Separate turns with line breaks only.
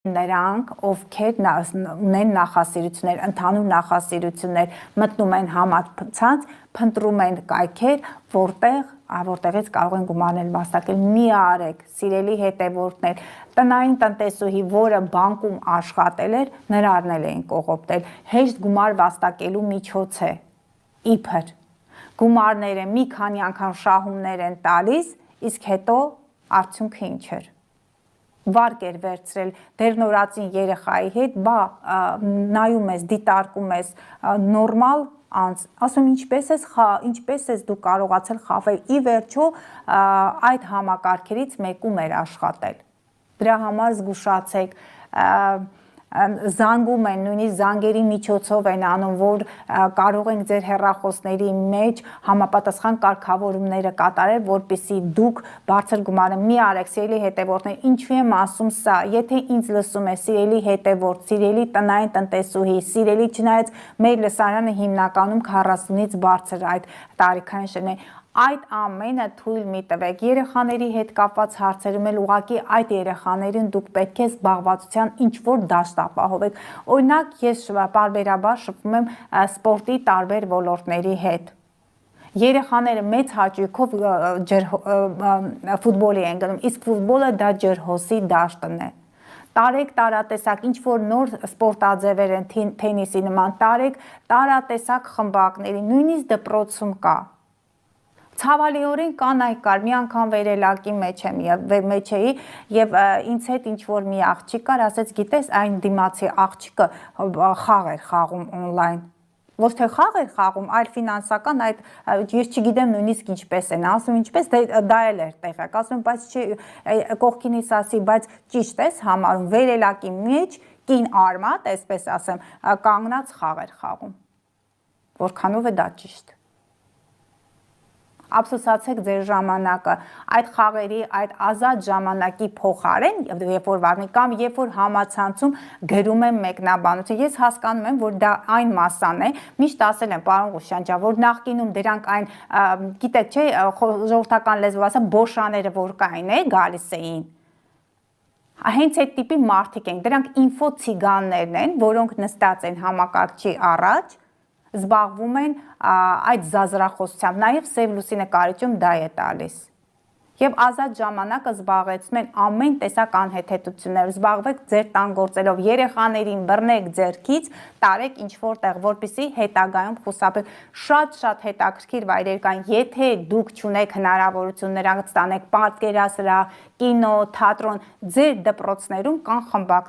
Նրանք, ովքեր ունեն նախասիրություններ, ընդհանուր նախասիրություններ, մտնում են համացած, փնտրում են կայքեր, որտեղից կարող են գումարներ վաստակել։ Մի արեք, սիրելի հետևորդներ, տնային տնտեսուհի, որը բանկում աշխատել էր, նրան էին կողոպտել։ Հեշտ գումար վաստակելու միջոց է, իբր։ Գումարները մի քանի անգամ շահումներ են տալիս, իսկ հետո արդյունքը ինչ էր։ Վարկ էր վերցրել դեռնորացին երեխայի հետ, նայում ես, դիտարկում ես նորմալ անձ, ասում ինչպես ես դու կարողացել խաբել, ի վերջո այդ համակարգերից մեկում էր աշխատել։ Դրա համար զգուշացեք, զանգում են, նույնիսկ զանգերի միջոցով են անում, որ կարող ենք ձեր հեռախոսների մեջ համապատասխան կարգավորումները կատարել, որպեսզի դուք բարձր գումարը մի արեք, սիրելի հետևորդներ, ինչու եմ ասում սա, եթե ինձ լսում է սիրելի հետևորդ, սիրելի տնային տնտեսուհի, սիրելի, չնայած մեր լսարանը հիմնականում 40-ից բարձր այդ տարիքային շրջան է, այդ ամենը թույլ մի տվեք, երեխաների հետ կապված հարցերում էլ ուղղակի այդ երեխաներին դուք պետք է զբաղվածության ինչ-որ դաշտ ապահովեք։ Օրինակ, ես պարբերաբար շփվում եմ սպորտի տարբեր ոլորտների հետ։ Երեխաները մեծ հաճույքով ֆուտբոլի են գնում, իսկ ֆուտբոլը դա ջրհոսի դաշտն է։ Տարեք տարատեսակ, ինչ-որ նոր սպորտաձևեր են թենիսի նման, տարեք տարատեսակ խմբակների, նույնիսկ դպրոցում կա։ Ցավալիորեն կար, մի անգամ վերելակի մեջ էի եւ ինձ հետ ինչ-որ մի աղջիկ կար, ասեց, գիտես, այն դիմացի աղջիկը խաղ էր խաղում օնլայն։ Ոչ թե խաղ էր խաղում, այլ ֆինանսական, ես չգիտեմ նույնիսկ ինչպես են, ասում ինչպես, դա էլ էր տեղակ, ասում բայց կողքինից ասի, բայց ճիշտ ես համարում, վերելակի մեջ կին արմատ, այսպես ասեմ, կանգնած խաղ էր խաղում։ Որքանով է դա ճիշտ։ Ափսոսացեք ձեր ժամանակը, այդ խաղերի, այդ ազատ ժամանակի փոխարեն, երբ որ վարնի կամ երբ որ համացանցում գրում եմ մեկնաբանություն, ես հասկանում եմ, որ դա այն մասան է, միշտ ասել եմ, պարոն Ղուշյան, որ նախկինում դրանք այն, գիտեք, չէ, ժողովրդական լեզվով ասեմ, բոշաները որ կային, գալիս էին։ Հենց այդ տիպի մարդիկ են, դրանք ինֆո-ցիգաններն են, որոնք նստած են համակարգչի առաջ, զբաղվում են այդ զազրախոսությամբ, նաև սև լուսի նկարիչում դա է տալիս։ Եվ ազատ ժամանակը զբաղեցնում են ամեն տեսակ անհեթեթություններով, զբաղվեք ձեր տան գործերով, երեխաներին բռնեք ձեռքից, տարեք ինչ-որ տեղ, որպեսզի հետագայում խուսափեք։ Շատ հետաքրքիր վայրեր կան, եթե դուք չունեք հնարավորություն նրանց տանեք պատկերասրահ, կինո, թատրոն, ձեր դպրոցներում կան խմբակներ։